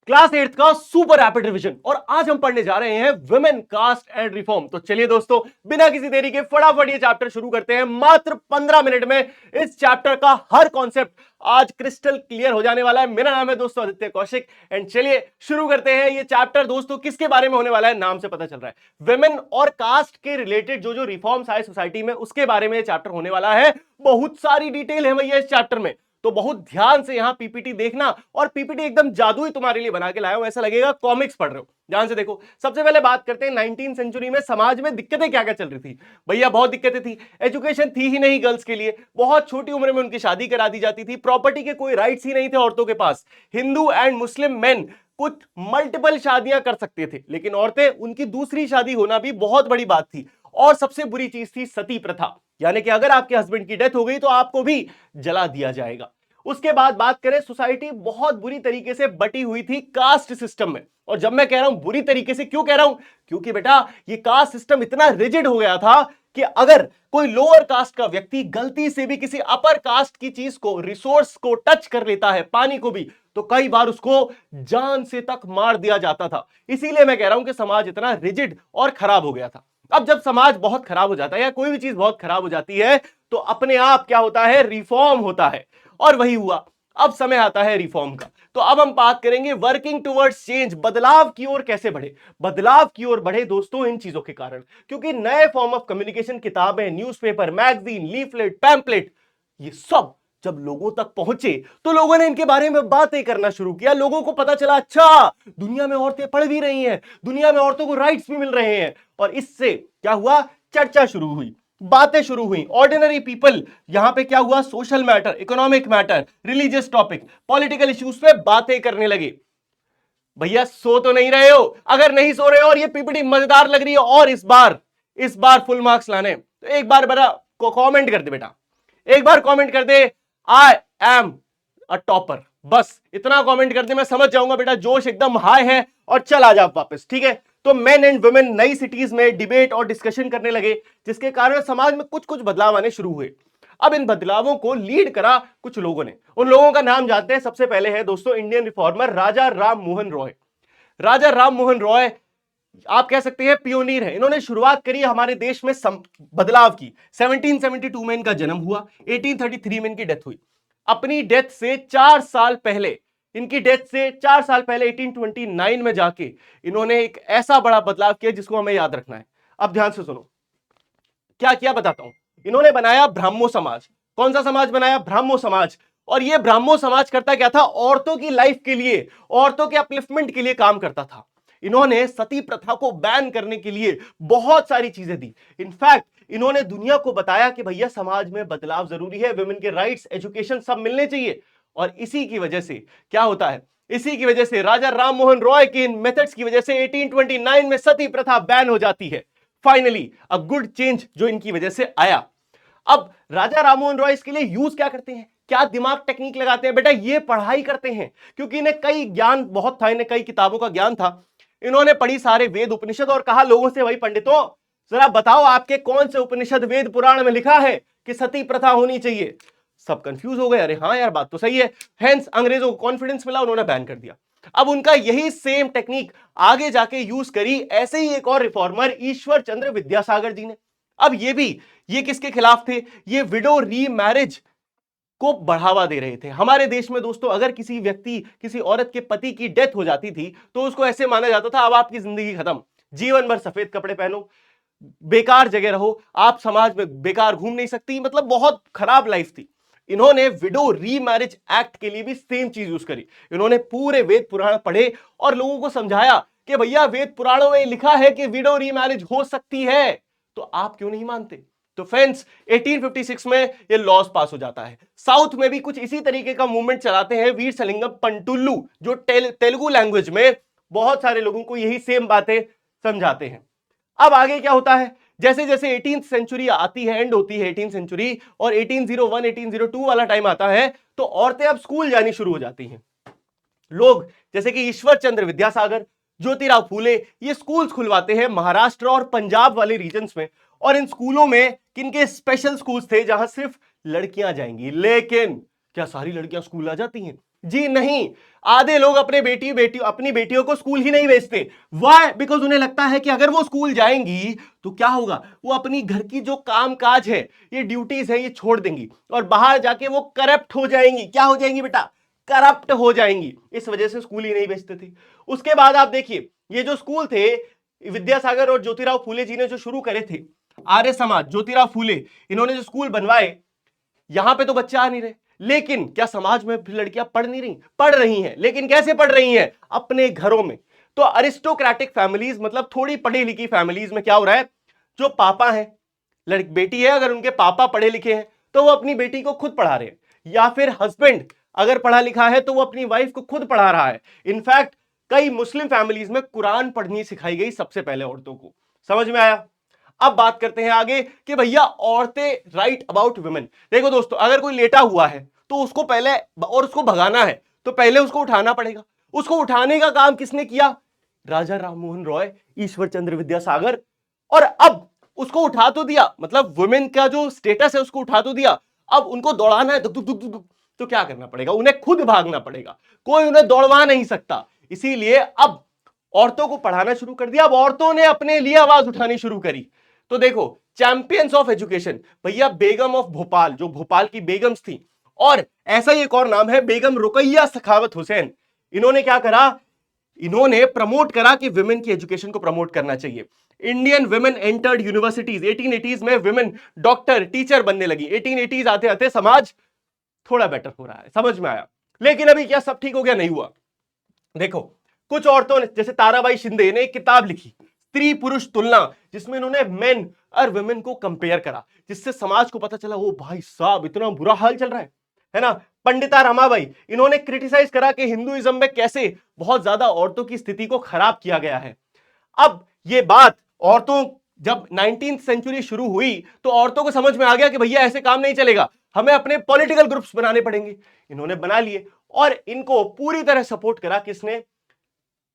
Class 8th का super rapid revision. और आज हम पढ़ने जा रहे हैं वुमेन कास्ट एंड रिफॉर्म। तो चलिए दोस्तों, बिना किसी देरी के फटाफट ये चैप्टर शुरू करते हैं। मात्र 15 मिनट में इस चैप्टर का हर कॉन्सेप्ट आज क्रिस्टल क्लियर हो जाने वाला है। मेरा नाम है दोस्तों आदित्य कौशिक एंड चलिए शुरू करते हैं। ये चैप्टर दोस्तों किसके बारे में होने वाला है, नाम से पता चल रहा है। वुमेन और कास्ट के रिलेटेड जो जो रिफॉर्म्स आए सोसाइटी में, उसके बारे में ये चैप्टर होने वाला है। बहुत सारी डिटेल है भैया इस चैप्टर में, तो बहुत ध्यान से यहां पीपीटी देखना। और पीपीटी एकदम जादुई तुम्हारे लिए बना के लाया हूं, ऐसा लगेगा कॉमिक्स पढ़ रहे हो। ध्यान से देखो। सबसे पहले बात करते हैं 19वीं सेंचुरी में समाज में दिक्कतें क्या क्या चल रही थी। भैया बहुत दिक्कतें थी। एजुकेशन थी ही नहीं गर्ल्स के लिए, बहुत छोटी उम्र में उनकी शादी करा दी जाती थी। प्रॉपर्टी के कोई राइट्स ही नहीं थे औरतों के पास। हिंदू एंड मुस्लिम मेन कुछ मल्टीपल शादियां कर सकते थे, लेकिन औरतें, उनकी दूसरी शादी होना भी बहुत बड़ी बात थी। और सबसे बुरी चीज थी सती प्रथा, यानी कि अगर आपके हस्बैंड की डेथ हो गई तो आपको भी जला दिया जाएगा। उसके बाद बात करें, सोसाइटी बहुत बुरी तरीके से बटी हुई थी कास्ट सिस्टम में। और जब मैं कह रहा हूं बुरी तरीके से, क्यों कह रहा हूं, क्योंकि बेटा ये कास्ट सिस्टम इतना रिजिड हो गया था कि अगर कोई लोअर कास्ट का व्यक्ति गलती से भी किसी अपर कास्ट की चीज को, रिसोर्स को टच कर लेता है, पानी को भी, तो कई बार उसको जान से तक मार दिया जाता था। इसीलिए मैं कह रहा हूं कि समाज इतना रिजिड और खराब हो गया था। अब जब समाज बहुत खराब हो जाता है या कोई भी चीज बहुत खराब हो जाती है, तो अपने आप क्या होता है, रिफॉर्म होता है। और वही हुआ। अब समय आता है रिफॉर्म का। तो अब हम बात करेंगे वर्किंग टुवर्ड्स चेंज, बदलाव की ओर कैसे बढ़े। बदलाव की ओर बढ़े दोस्तों इन चीजों के कारण, क्योंकि नए फॉर्म ऑफ कम्युनिकेशन, किताबें, न्यूज़पेपर, मैगजीन, लीफलेट, पैम्पलेट, ये सब जब लोगों तक पहुंचे तो लोगों ने इनके बारे में बातें करना शुरू किया। लोगों को पता चला, अच्छा दुनिया में औरतें पढ़ भी रही हैं, दुनिया में औरतों को राइट्स भी मिल रहे हैं। और इससे क्या हुआ, चर्चा शुरू हुई, बातें शुरू हुई। ऑर्डिनरी पीपल, यहां पे क्या हुआ, social matter, economic matter, religious topic, political issues पे बातें करने लगे। भैया सो तो नहीं रहे हो? अगर नहीं सो रहे हो और ये पीपीटी मजेदार लग रही है और इस बार फुल मार्क्स लाने, तो एक बार बड़ा कमेंट कर दे बेटा, एक बार कमेंट कर दे, आई एम अ टॉपर। बस इतना कमेंट कर दे, मैं समझ जाऊंगा बेटा जोश एकदम हाई है, और चल आ जा वापस, ठीक है। तो मेन एंड वुमेन नई सिटीज में डिबेट और डिस्कशन करने लगे, जिसके कारण समाज में कुछ कुछ बदलाव आने शुरू हुए। अब इन बदलावों को लीड करा कुछ लोगों ने। उन लोगों का नाम जानते हैं। सबसे पहले है दोस्तों इंडियन रिफॉर्मर राजा राम मोहन रॉय। राजा राम मोहन रॉय आप कह सकते हैं पियोनियर है। इन्होंने शुरुआत करी हमारे देश में बदलाव की। 1772 में इनका जन्म हुआ, 1833 में इनकी डेथ हुई। अपनी डेथ से 4 साल पहले, इनकी डेथ से 4 साल पहले 1829 में जाके इन्होंने एक ऐसा बड़ा बदलाव किया जिसको हमें याद रखना है। अब ध्यान से सुनो, क्या किया बताता हूं। इन्होंने बनाया ब्राह्मो समाज। कौन सा समाज बनाया, ब्राह्मो समाज। और यह ब्राह्मो समाज करता क्या था, औरतों की लाइफ के लिए, औरतों के अपलिफ्टमेंट के लिए काम करता था। इन्होंने सती प्रथा को बैन करने के लिए बहुत सारी चीजें दी। इनफैक्ट इन्होंने दुनिया को बताया कि भैया समाज में बदलाव जरूरी है, वुमेन के राइट्स, एजुकेशन सब मिलने चाहिए। और इसी की वजह से क्या होता है, इसी की वजह से राजा राम मोहन रॉय के इन मेथड्स की वजह से 1829 में सती प्रथा बैन हो जाती है। फाइनली अ गुड चेंज जो इनकी वजह से आया। अब राजा राममोहन रॉय इसके लिए यूज क्या करते हैं, क्या दिमाग टेक्निक लगाते हैं, बेटा ये पढ़ाई करते हैं। क्योंकि इन्हें कई ज्ञान बहुत था, इन्हें कई किताबों का ज्ञान था। इन्होंने पढ़ी सारे वेद उपनिषद और कहा लोगों से, भाई पंडितों जरा बताओ आपके कौन से उपनिषद वेद पुराण में लिखा है कि सती प्रथा होनी चाहिए। सब कंफ्यूज हो गए, अरे हाँ यार बात तो सही है। हेंस अंग्रेजों को कॉन्फिडेंस मिला, उन्होंने बैन कर दिया। अब उनका यही सेम टेक्निक आगे जाके यूज करी ऐसे ही एक और रिफॉर्मर ईश्वर चंद्र विद्यासागर जी ने। अब ये किसके खिलाफ थे, ये विडो री मैरिज को बढ़ावा दे रहे थे। हमारे देश में दोस्तों अगर किसी व्यक्ति, किसी औरत के पति की डेथ हो जाती थी तो उसको ऐसे माना जाता था, अब आपकी जिंदगी खत्म, जीवन भर सफेद कपड़े पहनो, बेकार जगह रहो, आप समाज में बेकार घूम नहीं सकती, मतलब बहुत खराब लाइफ थी। इन्होंने विडो रीमैरिज एक्ट के लिए भी सेम चीज यूज करी। इन्होंने पूरे वेद पुराण पढ़े और लोगों को समझाया कि भैया वेद पुराणों में लिखा है कि विडो रीमैरिज हो सकती है, तो आप क्यों नहीं मानते। तो फ्रेंड्स 1856 में ये लॉज पास हो जाता है। साउथ में भी कुछ इसी तरीके का मूवमेंट चलाते हैं वीर सलिंगम पंटुल्लू, जो तेलुगु लैंग्वेज में बहुत सारे लोगों को यही सेम बातें समझाते हैं। अब आगे क्या होता है, जैसे जैसे 18th सेंचुरी आती है, एंड होती है 18th सेंचुरी, और 1801 1802 वाला टाइम आता है, तो औरतें अब स्कूल जानी शुरू हो जाती हैं। लोग जैसे कि ईश्वर चंद्र विद्यासागर, ज्योतिराव फूले, ये स्कूल्स खुलवाते हैं महाराष्ट्र और पंजाब वाले रीजन्स में। और इन स्कूलों में किनके स्पेशल स्कूल्स थे जहां सिर्फ लड़कियां जाएंगी। लेकिन क्या सारी लड़कियां स्कूल आ जाती हैं? जी नहीं, आधे लोग अपनी बेटियों को स्कूल ही नहीं भेजते। वाई? बिकॉज उन्हें लगता है कि अगर वो स्कूल जाएंगी तो क्या होगा, वो अपनी घर की जो काम काज है, ये ड्यूटीज है, ये छोड़ देंगी और बाहर जाके वो करप्ट हो जाएंगी। क्या हो जाएंगी बेटा? करप्ट हो जाएंगी। इस वजह से स्कूल ही नहीं भेजते थे। उसके बाद आप देखिए, ये जो स्कूल थे, विद्यासागर और ज्योतिराव फूले जी ने जो शुरू करे थे, आर्य समाज, ज्योतिराव फूले, इन्होंने जो स्कूल बनवाए, यहां पे तो बच्चे आ नहीं रहे, लेकिन क्या समाज में फिर लड़कियां पढ़ नहीं रही? पढ़ रही हैं, लेकिन कैसे पढ़ रही हैं? अपने घरों में। तो अरिस्टोक्रेटिक फैमिलीज, मतलब थोड़ी पढ़ी लिखी फैमिलीज में क्या हो रहा है, जो पापा है, लड़की बेटी है, अगर उनके पापा पढ़े लिखे हैं तो वो अपनी बेटी को खुद पढ़ा रहे हैं, या फिर हस्बैंड अगर पढ़ा लिखा है तो वो अपनी वाइफ को खुद पढ़ा रहा है। इनफैक्ट कई मुस्लिम फैमिलीज में कुरान पढ़नी सिखाई गई सबसे पहले औरतों को। समझ में आया? अब बात करते हैं आगे कि भैया औरतें राइट अबाउट वुमेन। देखो दोस्तों, अगर कोई लेटा हुआ है तो उसको पहले, और उसको भगाना है तो पहले उसको उठाना पड़ेगा। उसको उठाने का काम किसने किया? राजा राममोहन रॉय, ईश्वर चंद्र विद्यासागर। और अब उसको उठा तो दिया, मतलब वुमेन का जो स्टेटस है उसको उठा तो दिया, अब उनको दौड़ाना है, दुक दुक दुक दुक, तो क्या करना पड़ेगा? उन्हें खुद भागना पड़ेगा, कोई उन्हें दौड़वा नहीं सकता। इसीलिए अब औरतों को पढ़ाना शुरू कर दिया। अब औरतों ने अपने लिए आवाज उठानी शुरू करी। तो देखो, चैंपियंस ऑफ एजुकेशन, भैया बेगम ऑफ भोपाल, जो भोपाल की बेगम्स थी, और ऐसा ही एक और नाम है, बेगम रुकैया सखावत हुसैन। इन्होंने क्या करा? इन्होंने प्रमोट करा कि विमेन की एजुकेशन को प्रमोट करना चाहिए। Indian women entered universities. 1880s में विमेन डॉक्टर, टीचर बनने लगी। 1880s आते आते समाज थोड़ा बेटर हो रहा है। समझ में आया? लेकिन अभी क्या सब ठीक हो गया? नहीं हुआ। देखो, कुछ औरतों ने, जैसे ताराबाई शिंदे ने एक किताब लिखी, स्त्री पुरुष तुलना, जिसमें इन्होंने मेन और वुमेन को कंपेयर करा, जिससे समाज को पता चला, ओ भाई साहब इतना बुरा हाल चल रहा है ना। पंडिता रमाबाई, इन्होंने क्रिटिसाइज करा कि हिंदुइज्म में कैसे बहुत ज्यादा औरतों की स्थिति को खराब किया गया है। अब ये बात औरतों, जब 19th सेंचुरी शुरू हुई तो औरतों को समझ में आ गया कि भैया ऐसे काम नहीं चलेगा, हमें अपने पॉलिटिकल ग्रुप्स बनाने पड़ेंगे। इन्होंने बना लिए और इनको पूरी तरह सपोर्ट करा किसने?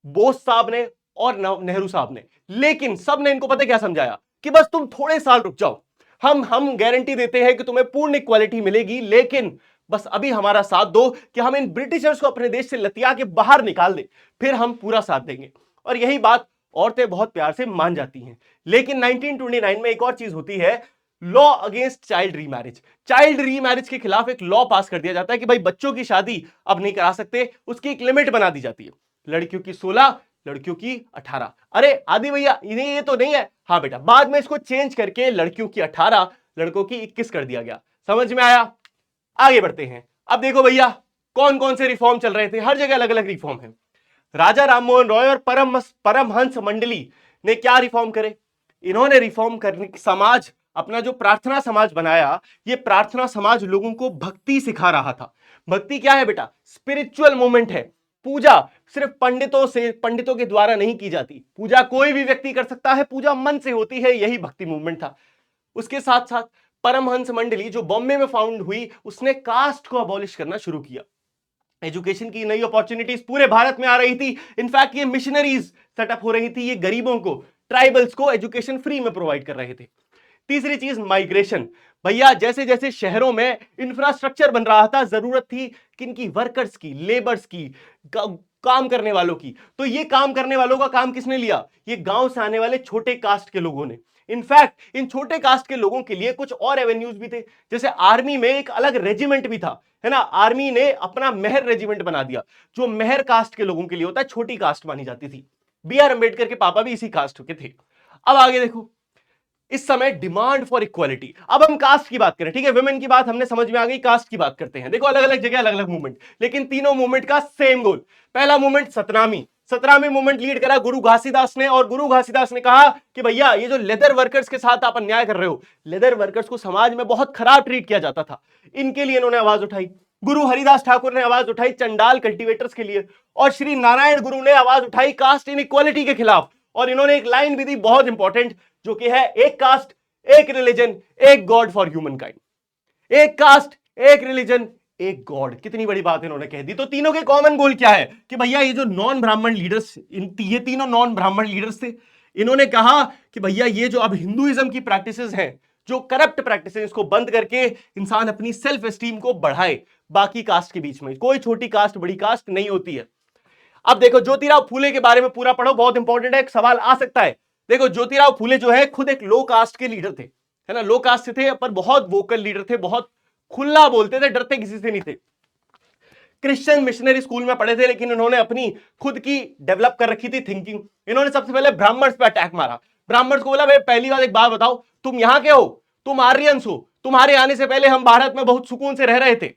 बोस साहब ने और नेहरू साहब ने। लेकिन सब ने इनको पता क्या समझाया कि बस तुम थोड़े साल रुक जाओ, हम गारंटी देते हैं कि तुम्हें पूर्ण इक्वालिटी मिलेगी, लेकिन बस अभी हमारा साथ दो कि हम इन ब्रिटिशर्स को अपने देश से लतिया के बाहर निकाल दें, फिर हम पूरा साथ देंगे। और यही बात औरतें बहुत प्यार से मान जाती हैं। लेकिन 1929 में एक और चीज होती है, law against child remarriage. Child remarriage के खिलाफ एक लॉ पास कर दिया जाता है कि भाई बच्चों की शादी अब नहीं करा सकते, उसकी एक लिमिट बना दी जाती है, लड़कियों की 16, लड़कियों की 18। अरे आदि भैया, इन्हें ये तो नहीं है? हाँ बेटा, बाद में इसको चेंज करके लड़कियों की 18, लड़कों की 21 कर दिया गया। समझ में आया? आगे बढ़ते हैं। अब देखो भैया, कौन कौन से रिफॉर्म चल रहे थे, हर जगह अलग अलग रिफॉर्म है। राजा राममोहन रॉय और परमहंस मंडली ने क्या रिफॉर्म करे? इन्होंने रिफॉर्म करने, समाज, अपना जो प्रार्थना समाज बनाया, ये प्रार्थना समाज लोगों को भक्ति सिखा रहा था। भक्ति क्या है बेटा? स्पिरिचुअल मूवमेंट है। पूजा सिर्फ पंडितों के द्वारा नहीं की जाती, पूजा कोई भी व्यक्ति कर सकता है, पूजा मन से होती है, यही भक्ति मूवमेंट था। उसके साथ साथ परमहंस मंडली जो बॉम्बे में फाउंड हुई, उसने कास्ट को अबॉलिश करना शुरू किया। एजुकेशन की नई अपॉर्चुनिटीज पूरे भारत में आ रही थी। इनफैक्ट ये मिशनरीज सेटअप हो रही थी, ये गरीबों को, ट्राइबल्स को एजुकेशन फ्री में प्रोवाइड कर रहे थे। तीसरी चीज, माइग्रेशन। भैया जैसे जैसे शहरों में इंफ्रास्ट्रक्चर बन रहा था, जरूरत थी किनकी? वर्कर्स की, लेबर्स की, काम करने वालों की। तो ये काम करने वालों का काम किसने लिया? ये गांव से आने वाले छोटे कास्ट के लोगों ने। इनफैक्ट इन छोटे कास्ट के लोगों के लिए कुछ और एवेन्यूज भी थे, जैसे आर्मी में एक अलग रेजिमेंट भी था, है ना। आर्मी ने अपना मेहर रेजिमेंट बना दिया, जो मेहर कास्ट के लोगों के लिए होता है, छोटी कास्ट मानी जाती थी। B.R. अम्बेडकर के पापा भी इसी कास्ट के थे। अब आगे देखो, इस समय डिमांड फॉर इक्वालिटी। अब हम कास्ट की बात करें, ठीक है, वुमेन की बात हमने समझ में आ गई, कास्ट की बात करते हैं। देखो अलग अलग जगह अलग अलग मूवमेंट, लेकिन तीनों मूवमेंट का सेम गोल। पहला मूवमेंट सतनामी मूवमेंट लीड करा गुरु घासीदास ने, और गुरु घासीदास ने कहा कि भैया ये जो लेदर वर्कर्स के साथ आप अन्याय कर रहे हो, लेदर वर्कर्स को समाज में बहुत खराब ट्रीट किया जाता था, इनके लिए इन्होंने आवाज उठाई। गुरु हरिदास ठाकुर ने आवाज उठाई चंडाल कल्टीवेटर्स के लिए, और श्री नारायण गुरु ने आवाज उठाई कास्ट इनइक्वालिटी के खिलाफ। और इन्होंने एक लाइन भी दी बहुत इंपॉर्टेंट, जो कि है एक कास्ट, एक रिलीजन, एक गॉड फॉर ह्यूमन काइंड। एक कास्ट, एक रिलीजन, एक गॉड। कितनी बड़ी बात इन्होंने कह दी। तो तीनों के कॉमन गोल क्या है कि भैया ये जो नॉन ब्राह्मण लीडर्स, ये तीनों नॉन ब्राह्मण लीडर्स थे, इन्होंने कहा कि भैया ये जो अब हिंदुइज्म की प्रैक्टिसेस हैं, जो करप्ट प्रैक्टिसेस, इसको बंद करके इंसान अपनी सेल्फ एस्टीम को बढ़ाए, बाकी कास्ट के बीच में। कोई छोटी कास्ट बड़ी कास्ट नहीं होती है। अब देखो ज्योतिराव फूले के बारे में पूरा पढ़ो, बहुत इंपॉर्टेंट है, एक सवाल आ सकता है। देखो ज्योतिराव फूले जो है खुद एक लो कास्ट के लीडर थे, है ना, लो कास्ट से थे पर बहुत वोकल लीडर थे, बहुत खुला बोलते थे, डरते किसी से नहीं थे। क्रिश्चियन मिशनरी स्कूल में पढ़े थे, लेकिन इन्होंने अपनी खुद की डेवलप कर रखी थी थिंकिंग। इन्होंने सबसे पहले ब्राह्मण्स पे अटैक मारा। ब्राह्मण्स को बोला भाई पहली बात एक बात बताओ, तुम यहां के हो, तुम आर्यंस हो, तुम्हारे आने से पहले हम भारत में बहुत सुकून से रह रहे थे।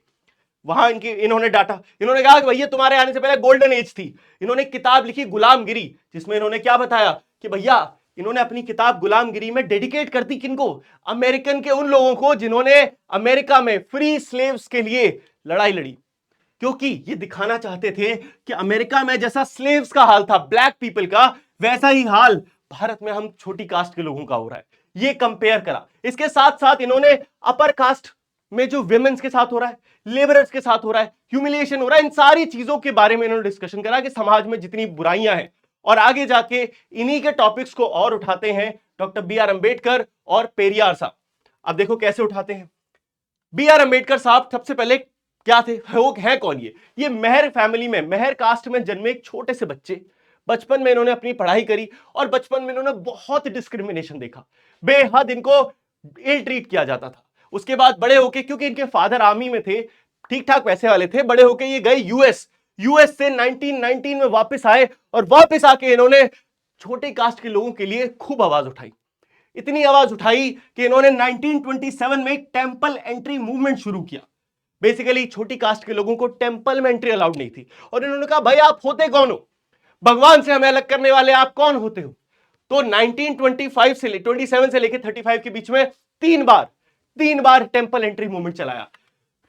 वहां इन्होंने डाटा, इन्होंने कहा कि भैया तुम्हारे आने से पहले गोल्डन एज थी। इन्होंने किताब लिखी गुलामगिरी, जिसमें इन्होंने क्या बताया कि भैया इन्होंने अपनी किताब गुलामगिरी में डेडिकेट कर दी किनको, अमेरिकन के उन लोगों को जिन्होंने अमेरिका में फ्री स्लेव्स के लिए लड़ाई लड़ी। क्योंकि ये दिखाना चाहते थे कि अमेरिका में जैसा स्लेव्स का हाल था, ब्लैक पीपल का, वैसा ही हाल भारत में हम छोटी कास्ट के लोगों का हो रहा है। ये कंपेयर करा। इसके साथ साथ इन्होंने अपर कास्ट में जो विमेन्स के साथ हो रहा है, लेबरर्स के साथ हो रहा है, ह्यूमिलिएशन हो रहा है, इन सारी चीजों के बारे में इन्होंने डिस्कशन करा कि समाज में जितनी बुराइयां हैं। और आगे जाके इन्हीं के टॉपिक्स को और उठाते हैं डॉक्टर बी आर अंबेडकर और पेरियार साहब। अब देखो कैसे उठाते हैं। बी आर अंबेडकर साहब सबसे पहले क्या थे, है कौन? ये मेहर फैमिली में, मेहर कास्ट में जन्मे एक छोटे से बच्चे। बचपन में इन्होंने अपनी पढ़ाई करी और बचपन में इन्होंने बहुत डिस्क्रिमिनेशन देखा, बेहद इनको इल ट्रीट किया जाता था। उसके बाद बड़े होके, क्योंकि इनके फादर आर्मी में थे, ठीक ठाक पैसे वाले थे, बड़े होके ये गए यूएस से 1919 में वापस आए और वापस आके इन्होंने छोटे कास्ट के लोगों के लिए खूब आवाज उठाई। इतनी आवाज उठाई कि इन्होंने 1927 में टेंपल एंट्री मूवमेंट शुरू किया। बेसिकली छोटी कास्ट के लोगों को टेंपल में एंट्री अलाउड नहीं थी और इन्होंने कहा भाई आप होते कौन हो, भगवान से हमें अलग करने वाले आप कौन होते हो? तो 1925 से 27 से लेकर 35 के बीच में तीन बार टेंपल एंट्री मूवमेंट चलाया।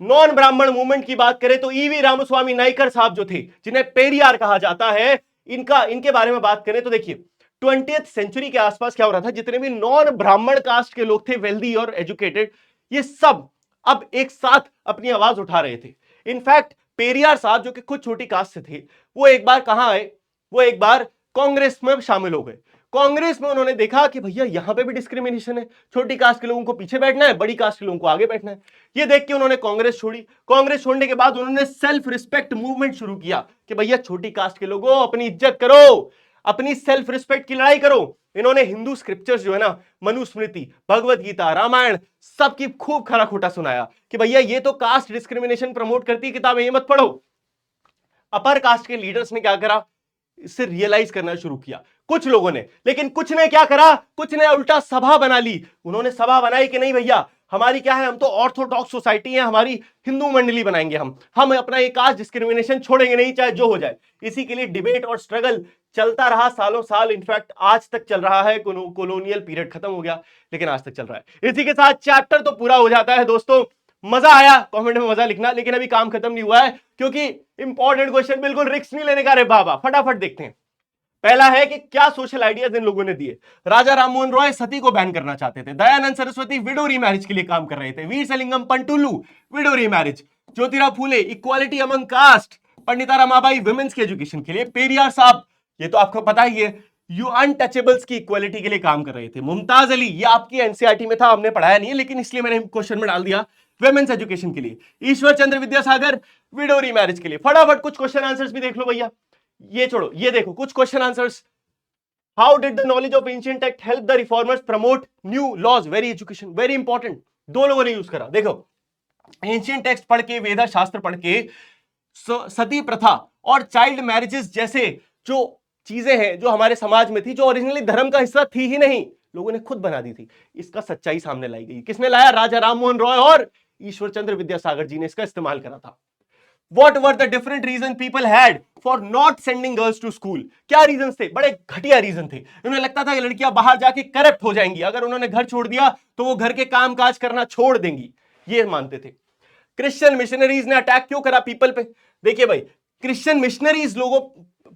नॉन ब्राह्मण मूवमेंट की बात करें तो ईवी रामस्वामी नायकर साहब जो थे, जिन्हें पेरियार कहा जाता है, इनके बारे में बात करें तो देखिए 20th सेंचुरी के आसपास क्या हो रहा था, जितने भी नॉन ब्राह्मण कास्ट के लोग थे, वेल्दी और एजुकेटेड, ये सब अब एक साथ अपनी आवाज उठा रहे थे। इनफैक्ट पेरियार साहब जो कि खुद छोटी कास्ट से थे, वो एक बार कहां आए, वो एक बार कांग्रेस में शामिल हो गए। कांग्रेस में उन्होंने देखा कि भैया यहां पे भी डिस्क्रिमिनेशन है, छोटी कास्ट के लोगों को पीछे बैठना है, बड़ी कास्ट के लोगों को आगे बैठना है। ये देख के उन्होंने कांग्रेस छोड़ी। कांग्रेस छोड़ने के बाद उन्होंने सेल्फ रिस्पेक्ट मूवमेंट शुरू किया कि भैया छोटी कास्ट के लोगों अपनी इज्जत करो, अपनी सेल्फ रिस्पेक्ट की लड़ाई करो। इन्होंने हिंदू स्क्रिप्चर्स जो है ना, मनुस्मृति, भगवत गीता, रामायण, सबकी खूब खरा खोटा सुनाया कि भैया ये तो कास्ट डिस्क्रिमिनेशन प्रमोट करती किताबें, ये मत पढ़ो। अपर कास्ट के लीडर्स ने क्या करा, इससे रियलाइज करना शुरू किया कुछ लोगों ने, लेकिन कुछ ने क्या करा, कुछ ने उल्टा सभा बना ली। उन्होंने सभा बनाई कि नहीं भैया हमारी क्या है, हम तो ऑर्थोडॉक्स सोसाइटी है, हमारी हिंदू मंडली बनाएंगे, हम अपना ये कास्ट डिस्क्रिमिनेशन छोड़ेंगे नहीं, चाहे जो हो जाए। इसी के लिए डिबेट और स्ट्रगल चलता रहा सालों साल, इनफैक्ट आज तक चल रहा है। कॉलोनियल पीरियड खत्म हो गया लेकिन आज तक चल रहा है। इसी के साथ चैप्टर तो पूरा हो जाता है दोस्तों। मजा आया? कमेंट में मजा लिखना, लेकिन अभी काम खत्म नहीं हुआ है क्योंकि इंपॉर्टेंट क्वेश्चन, बिल्कुल रिस्क नहीं लेने का रे बाबा। फटाफट देखते हैं। पहला है कि क्या सोशल आइडियाज इन लोगों ने दिए। राजा राममोहन रॉय सती को बैन करना चाहते थे। दयानंद सरस्वती विडो रीमैरिज के लिए काम कर रहे थे। वीर सलिंगम पंटुलू window remarriage. Jyotirao Phule equality among cast. Pandita Ramabai women's के एजुकेशन के लिए। पेरियार साहब, ये तो आपको पता ही है, यू अनटचेबल्स की इक्वालिटी के लिए काम कर रहे थे। मुमताज अली, ये आपकी एनसीईआरटी में था, हमने पढ़ाया नहीं है, लेकिन इसलिए मैंने क्वेश्चन में डाल दिया, वुमेन्स एजुकेशन के लिए। ईश्वर चंद्र विद्यासागर विडो रीमैरिज के लिए। फटाफट कुछ क्वेश्चन आंसर्स भी देख लो भैया, ये छोड़ो, ये देखो कुछ question answers. How did the knowledge of ancient text help the reformers promote new laws? Very education, very important. दो लोगों ने यूज करा। देखो एंशिएंट टेक्स्ट पढ़ के, वेदा शास्त्र पढ़ के, सती प्रथा और चाइल्ड मैरिजेस जैसे जो चीजें हैं जो हमारे समाज में थी, जो ओरिजिनली धर्म का हिस्सा थी ही नहीं, लोगों ने खुद बना दी थी, इसका सच्चाई सामने लाई गई। किसने लाया? राजा राममोहन रॉय और ईश्वर चंद्र विद्यासागर जी ने इसका इस्तेमाल करा था। What were the different reason people had for not sending girls to school? क्या रीजन थे? बड़े घटिया रीजन थे। उन्हें लगता था कि लड़कियां बाहर जाके करप्ट हो जाएंगी, अगर उन्होंने घर छोड़ दिया तो वो घर के काम काज करना छोड़ देंगी, ये मानते थे। क्रिश्चियन मिशनरीज ने अटैक क्यों करा पीपल पे? देखिए भाई, क्रिश्चियन मिशनरीज लोगों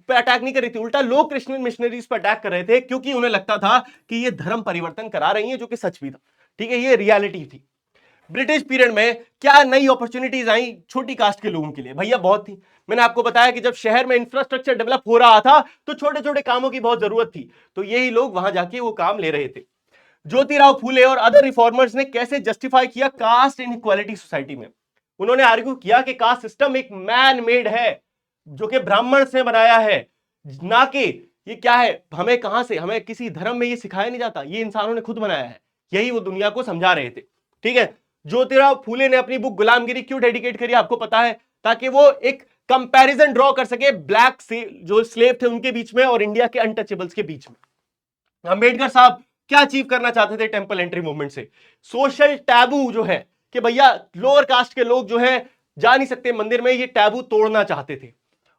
पे अटैक नहीं कर रही थी, उल्टा लोग क्रिश्चियन मिशनरीज पे अटैक कर रहे थे, क्योंकि उन्हें लगता था कि ये धर्म परिवर्तन करा रही है, जो कि सच भी था। ठीक है, ये रियलिटी थी। ब्रिटिश पीरियड में क्या नई अपॉर्चुनिटीज आई छोटी कास्ट के लोगों के लिए? भैया बहुत थी। मैंने आपको बताया कि जब शहर में इंफ्रास्ट्रक्चर डेवलप हो रहा था तो छोटे छोटे कामों की बहुत जरूरत थी, तो यही लोग वहां जाके वो काम ले रहे थे। ज्योतिराव फूले और अदर रिफॉर्मर्स ने कैसे जस्टिफाई किया कास्ट इनइक्वालिटी सोसाइटी में? उन्होंने आर्ग्यू किया कि कास्ट सिस्टम एक मैन मेड है, जो कि ब्राह्मण से बनाया है, ना कि ये क्या है, हमें कहां से, हमें किसी धर्म में ये सिखाया नहीं जाता, ये इंसानों ने खुद बनाया है। यही वो दुनिया को समझा रहे थे। ठीक है, ज्योतिराव फूले ने अपनी बुक गुलामगिरी क्यों डेडिकेट करी आपको पता है? ताकि वो एक कंपैरिजन ड्रॉ कर सके ब्लैक से जो स्लेव थे उनके बीच में और इंडिया के अनटचेबल्स के बीच में। अंबेडकर साहब क्या अचीव करना चाहते थे टेंपल एंट्री मूवमेंट से? सोशल टैबू जो है कि भैया लोअर कास्ट के लोग जो है जा नहीं सकते मंदिर में, ये टैबू तोड़ना चाहते थे।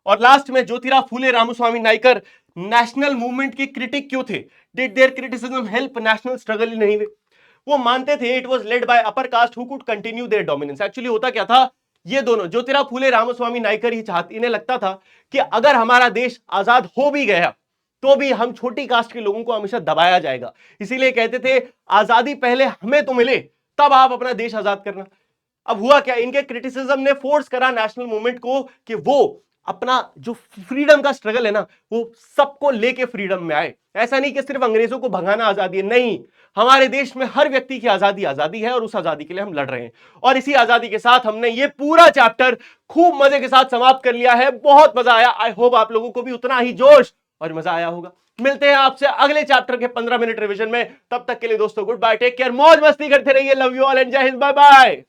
और लास्ट में ज्योतिराव फूले रामस्वामी नायकर नेशनल मूवमेंट के क्रिटिक क्यों थे? Did their criticism help national struggle? नहीं वे, वो मानते थे it was led by upper caste who could continue their dominance. Actually होता क्या था, ये दोनों ज्योतिराव फूले रामस्वामी नायकर ही चाहते, इन्हें लगता था कि अगर हमारा देश आजाद हो भी गया तो भी हम छोटी कास्ट के लोगों को हमेशा दबाया जाएगा, इसीलिए कहते थे आजादी पहले हमें तो मिले तब आप अपना देश आजाद करना। अब हुआ क्या, इनके क्रिटिसिज्म ने फोर्स करा नेशनल मूवमेंट को कि वो अपना जो फ्रीडम का स्ट्रगल है ना, वो सबको लेके फ्रीडम में आए। ऐसा नहीं कि सिर्फ अंग्रेजों को भगाना आजादी है, नहीं, हमारे देश में हर व्यक्ति की आजादी आजादी है और उस आजादी के लिए हम लड़ रहे हैं। और इसी आजादी के साथ हमने ये पूरा चैप्टर खूब मजे के साथ समाप्त कर लिया है। बहुत मजा आया, आई होप आप लोगों को भी उतना ही जोश और मजा आया होगा। मिलते हैं आपसे अगले चैप्टर के 15 मिनट रिवीजन में, तब तक के लिए दोस्तों गुड बाय, टेक केयर, मौज मस्ती करते रहिए, लव यू ऑल एंड जय हिंद, बाय बाय।